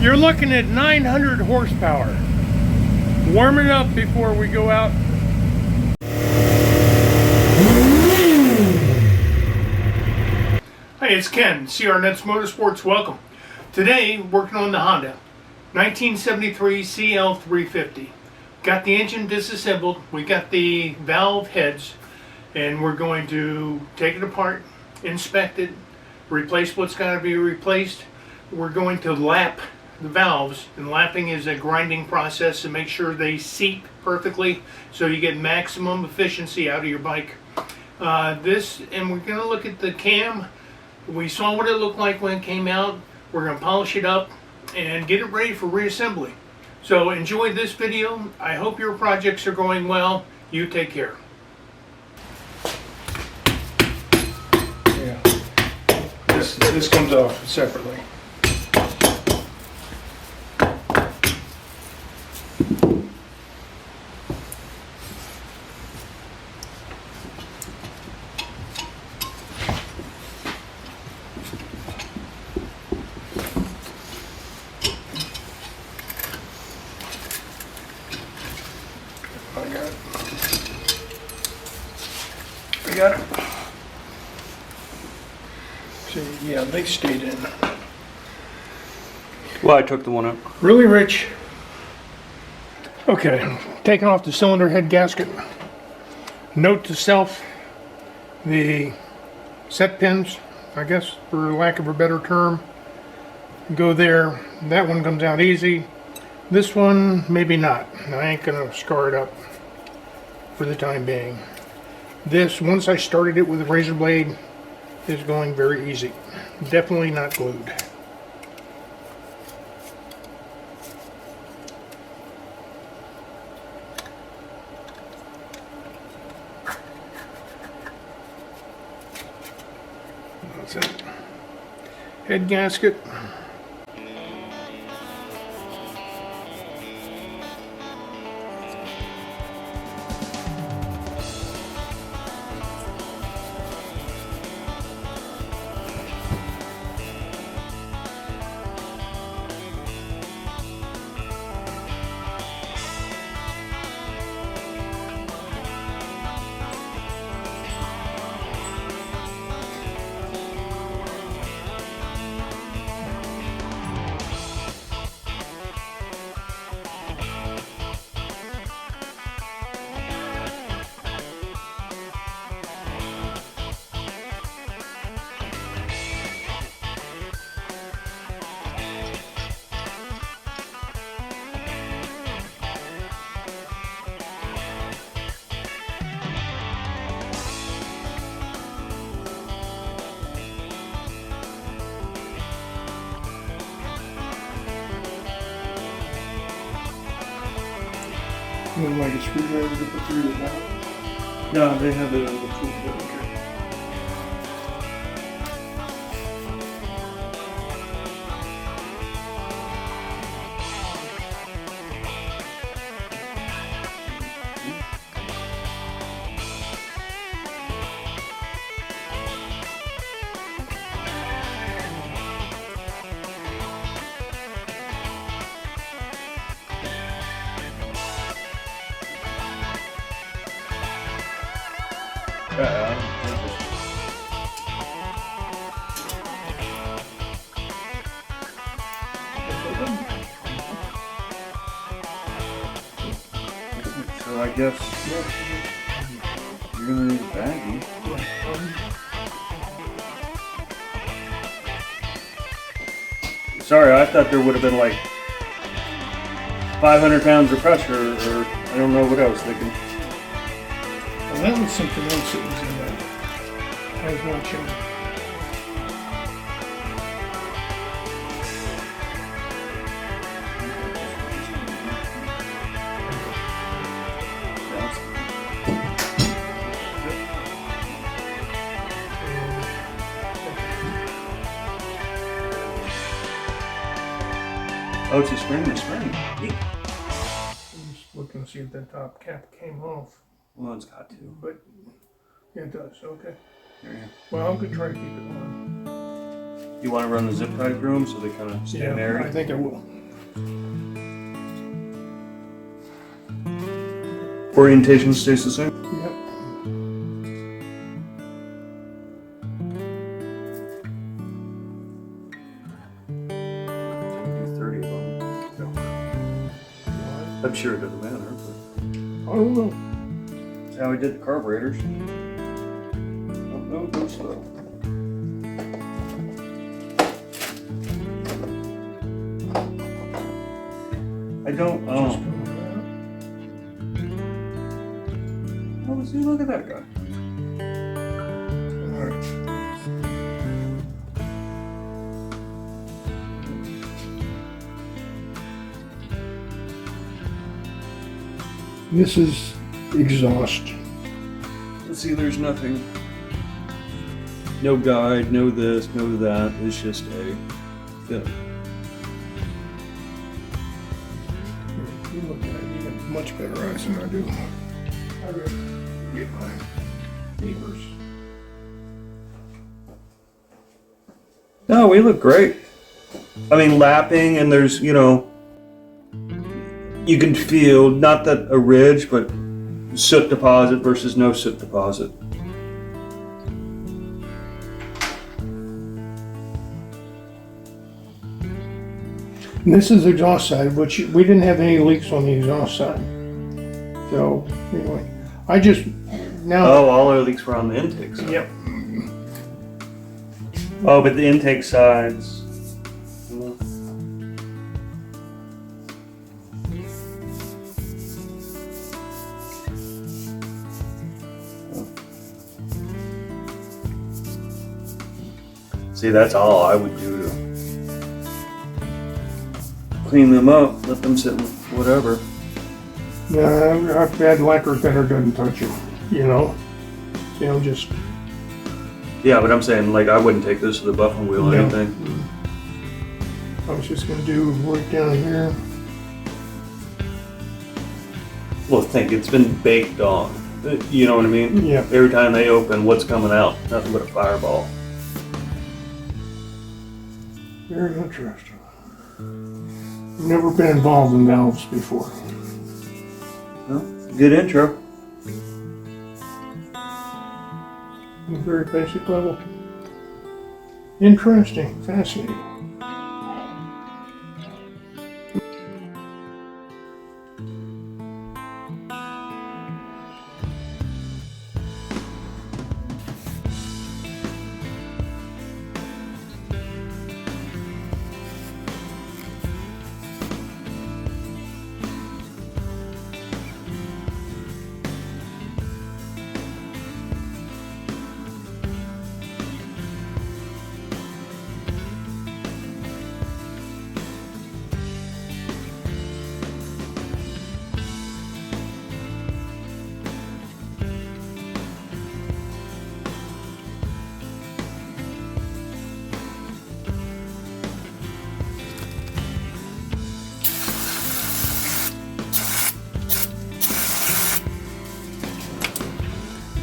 You're looking at 900 horsepower. Warm it up before we go out. Hey, it's Ken, CR Nets Motorsports. Welcome. Today, working on the Honda 1973 CL350. Got the engine disassembled. We got the valve heads, and we're going to take it apart, inspect it, replace what's got to be replaced. We're going to lap the valves, and lapping is a grinding process to make sure they seat perfectly so you get maximum efficiency out of your bike. And we're going to look at the cam. We saw what it looked like when it came out. We're going to polish it up and get it ready for reassembly. So enjoy this video. I hope your projects are going well. You take care. Yeah, this comes off separately. I got it. So yeah, they stayed in. Well, I took the one up. Really rich. Okay, taking off the cylinder head gasket. Note to self, the set pins, I guess for lack of a better term, go there. That one comes out easy. This one, maybe not. I ain't gonna scar it up for the time being. This, once I started it with a razor blade, is going very easy. Definitely not glued. That's it. Head gasket. Look like a screwdriver to put through the valve. No, they have it on the tool. So I guess you're gonna need a baggie. Sorry, I thought there would have been like 500 pounds of pressure, or I don't know what I was thinking. Well, that was something else that was in there. I was watching. Oh, it's a spring. Yeah. I'm just looking to see if that top cap came off. Well, it's got to. But yeah, it does. Okay. There you go. Well, I'm gonna try to keep it on. You want to run the zip tie through them so they kind of stay Yeah, I married? think I will. Orientation stays the same? Yep. Do 30 of them. I'm sure it doesn't matter. I don't know. That's how we did the carburetors. Oh, no, go slow. I don't. Oh. Oh, see, look at that guy. All right. This is exhaust. Let's see, there's nothing. No guide, no this, no that. It's just a fit. You look at it, you got much better eyes than I do. I gotta get my neighbors. No, we look great. I mean, lapping, and there's, you know, you can feel, not that a ridge, but soot deposit versus no soot deposit. And this is the exhaust side, which we didn't have any leaks on the exhaust side. So, anyway, I just, now. Oh, all our leaks were on the intake side. Yep. Oh, but the intake sides. See, that's all I would do to clean them up, let them sit in whatever. Yeah, I've had lacquer thinner doesn't touch it, you know? Just. Yeah, but I'm saying, like, I wouldn't take this to the buffing wheel or No. anything. I was just gonna do right down here. Well, think, it's been baked on. You know what I mean? Yeah. Every time they open, what's coming out? Nothing but a fireball. Very interesting. Never been involved in valves before. Well, good intro. Very basic level. Interesting, fascinating.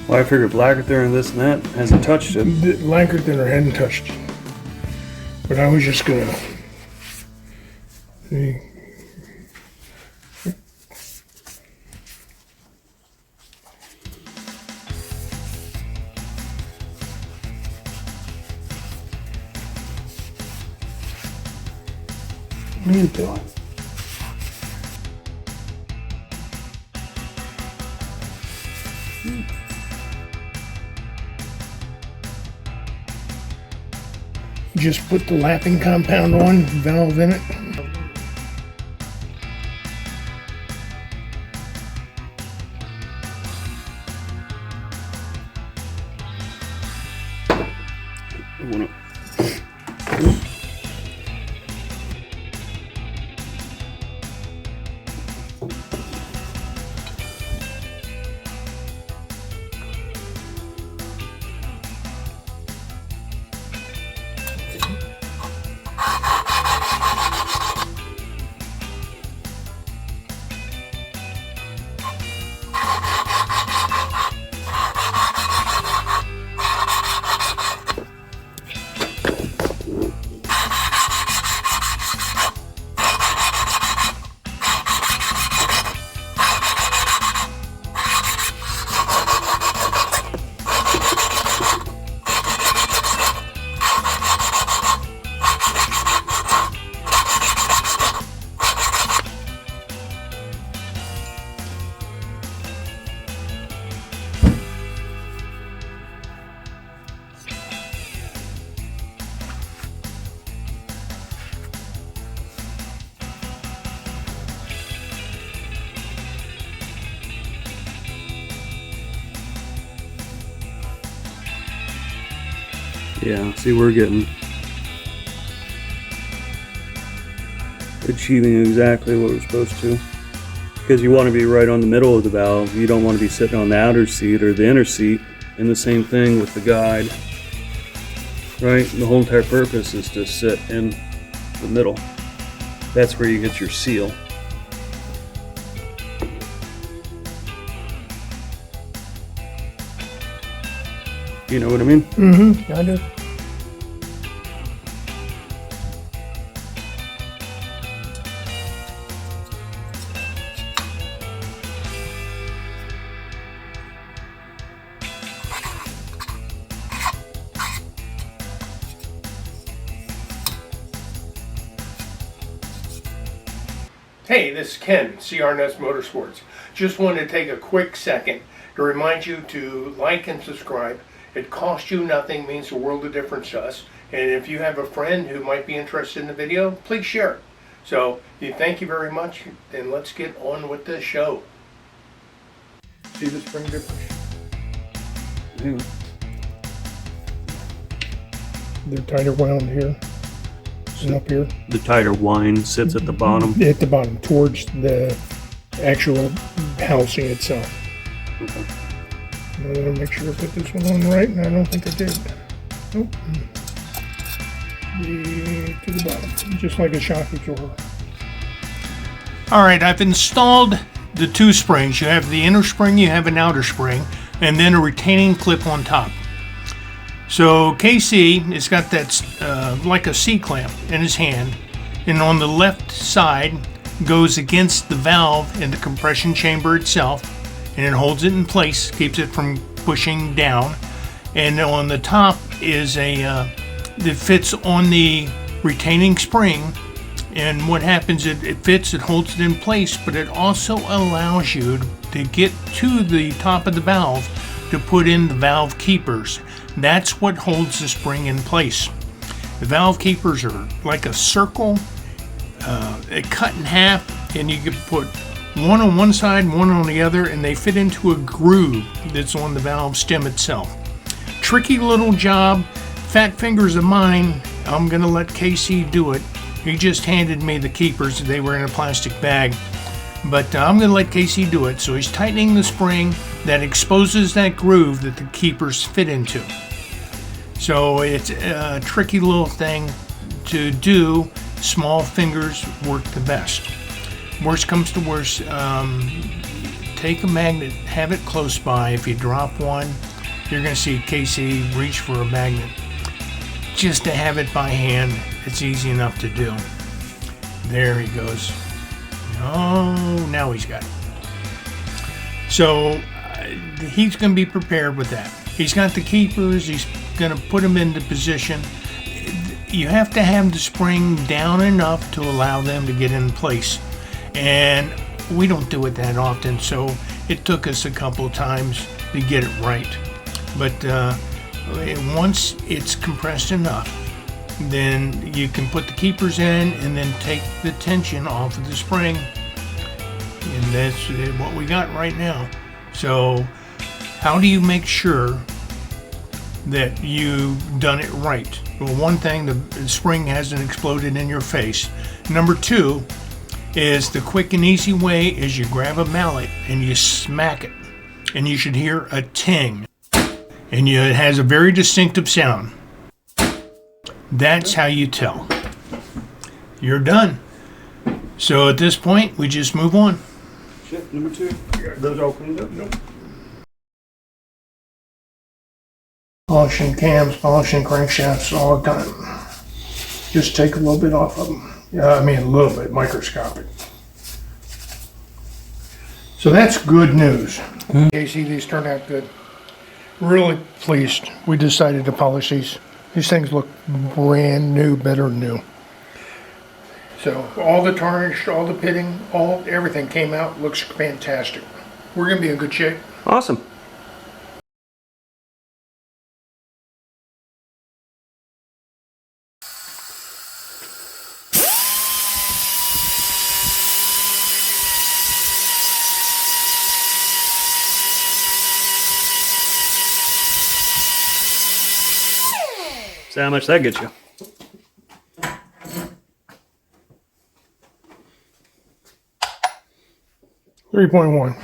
Well, I figured lacquer thinner and this and that hasn't touched it. The lacquer thinner hadn't touched it. But I was just gonna see. Me and Bill. Just put the lapping compound on, valve in it. Yeah, see, we're achieving exactly what we're supposed to. Because you want to be right on the middle of the valve. You don't want to be sitting on the outer seat or the inner seat. And the same thing with the guide. Right? The whole entire purpose is to sit in the middle. That's where you get your seal. You know what I mean? Mm-hmm, I do. Hey, this is Ken, CRNS Motorsports. Just wanted to take a quick second to remind you to like and subscribe. It costs you nothing, means the world of difference to us. And if you have a friend who might be interested in the video, please share it. So, thank you very much, and let's get on with the show. See the spring difference? Yeah. They're tighter wound here and up here. The tighter wind sits at the bottom. At the bottom, towards the actual housing itself. Okay. I want to make sure I put this one on right, and I don't think I did. Nope. To the bottom, just like a shock absorber. Alright, I've installed the two springs. You have the inner spring, you have an outer spring, and then a retaining clip on top. So KC has got that like a C-clamp in his hand, and on the left side goes against the valve in the compression chamber itself, and it holds it in place, keeps it from pushing down. And on the top is a that fits on the retaining spring, and what happens, it fits, it holds it in place, but it also allows you to get to the top of the valve to put in the valve keepers. That's what holds the spring in place. The valve keepers are like a circle, cut in half, and you can put one on one side, one on the other, and they fit into a groove that's on the valve stem itself. Tricky little job, fat fingers of mine. I'm gonna let KC do it. He just handed me the keepers. They were in a plastic bag, but I'm gonna let KC do it. So he's tightening the spring that exposes that groove that the keepers fit into. So it's a tricky little thing to do. Small fingers work the best. Worst comes to worst, take a magnet, have it close by. If you drop one, you're going to see KC reach for a magnet. Just to have it by hand, it's easy enough to do. There he goes. Oh, now he's got it. So he's going to be prepared with that. He's got the keepers, he's going to put them into position. You have to have the spring down enough to allow them to get in place. And we don't do it that often, so it took us a couple times to get it right. But once it's compressed enough, then you can put the keepers in and then take the tension off of the spring. And that's what we got right now. So how do you make sure that you've done it right? Well, one thing, the spring hasn't exploded in your face. Number two is the quick and easy way is you grab a mallet and you smack it, and you should hear a ting, and it has a very distinctive sound. That's how you tell. You're done. So at this point, we just move on. Shit, number two. Those all cleaned up? Nope. Polishing cams, polishing crankshafts all the time. Just take a little bit off of them. I mean, a little bit, microscopic. So that's good news. Casey, these turned out good. Really pleased. We decided to polish these. These things look brand new, better than new. So all the tarnish, all the pitting, everything came out. Looks fantastic. We're gonna be in good shape. Awesome. So how much that gets you? $3.1.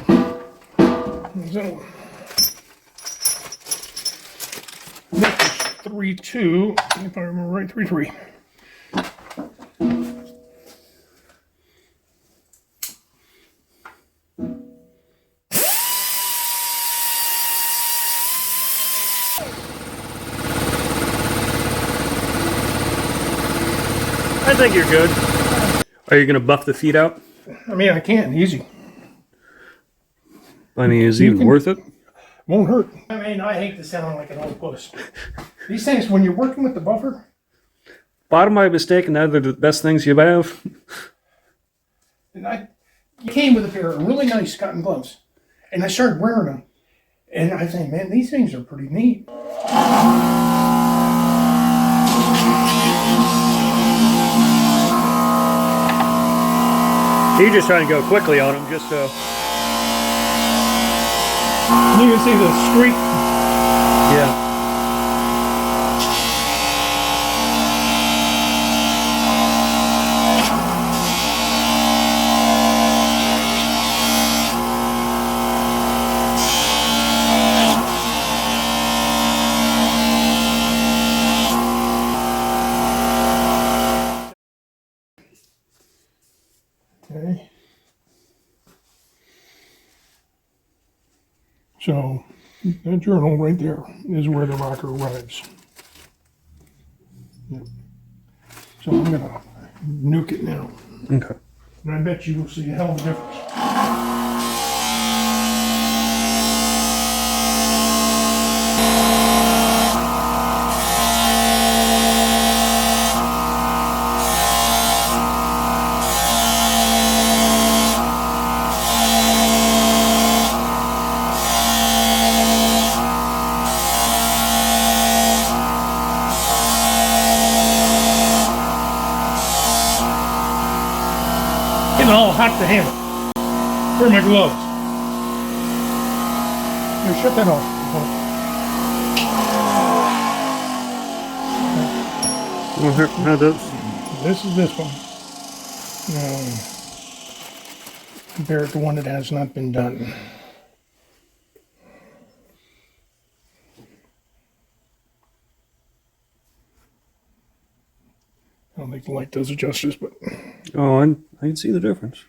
This is 3.2, if I remember right, 3.3. I think you're good. Are you going to buff the feet out? I mean, I can, easy. I mean, is it even worth it? Won't hurt. I mean, I hate to sound like an old puss. These things, when you're working with the buffer. Bottom by mistake, and they're the best things you have. And you came with a pair of really nice cotton gloves. And I started wearing them. And I think, man, these things are pretty neat. You're just trying to go quickly on them, just so. You can see the streak. Yeah. Okay. So that journal right there is where the rocker arrives. Yep. So I'm gonna nuke it now. Okay. And I bet you will see a hell of a difference. Getting all hot to handle. Where are my gloves? Here, shut that off. How those? This is this one. Compare it to one that has not been done. I don't think the light does it justice, but Oh, I can see the difference.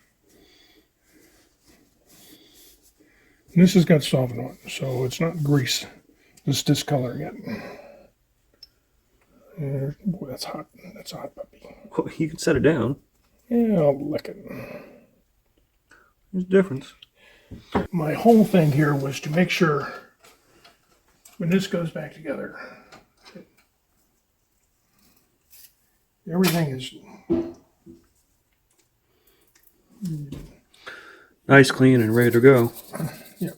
this has got solvent on it, so it's not grease. It's discoloring it. Boy, that's hot. That's a hot puppy. Well, you can set it down. Yeah, I'll lick it. There's a difference. My whole thing here was to make sure when this goes back together, everything is Nice, clean, and ready to go. yep.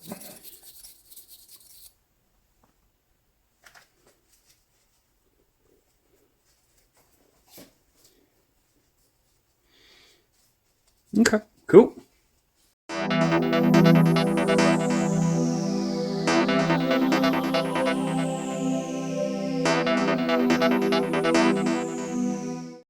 Okay, cool.